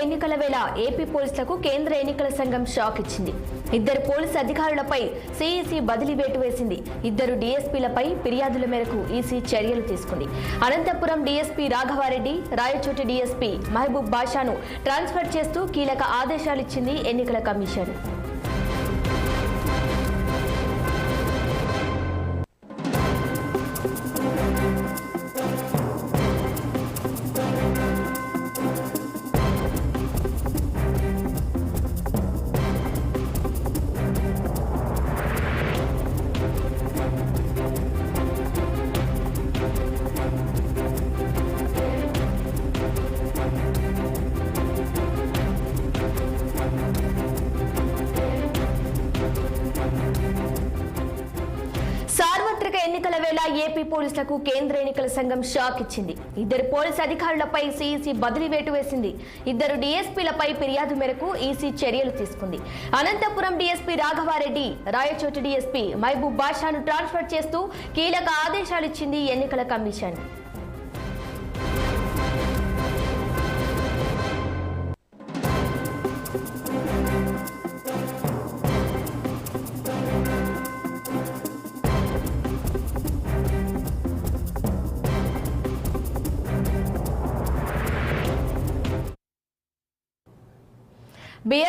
ఎన్నికల వేళ ఏపీ పోలీసులకు కేంద్ర ఎన్నికల సంఘం షాక్ ఇచ్చింది. ఇద్దరు పోలీసు అధికారులపై సిఈసి బదిలీ వేటు వేసింది. ఇద్దరు డీఎస్పీలపై ఫిర్యాదుల మేరకు ఈసీ చర్యలు తీసుకుంది. అనంతపురం డీఎస్పీ రాఘవారెడ్డి, రాయచోటి డీఎస్పీ మహబూబ్ బాషాను ట్రాన్స్ఫర్ చేస్తూ కీలక ఆదేశాలిచ్చింది ఎన్నికల కమిషన్. సార్వత్రిక ఎన్నికల వేళ ఏపీ పోలీసులకు కేంద్ర ఎన్నికల సంఘం షాక్ ఇచ్చింది. ఇద్దరు పోలీసు అధికారులపై సిఈసి బదిలీ వేటు వేసింది. ఇద్దరు డీఎస్పీలపై ఫిర్యాదు మేరకు ఈసీ చర్యలు తీసుకుంది. అనంతపురం డీఎస్పీ రాఘవారెడ్డి, రాయచోటి డీఎస్పీ మహబూబ్ బాషాను ట్రాన్స్ఫర్ చేస్తూ కీలక ఆదేశాలిచ్చింది ఎన్నికల కమిషన్.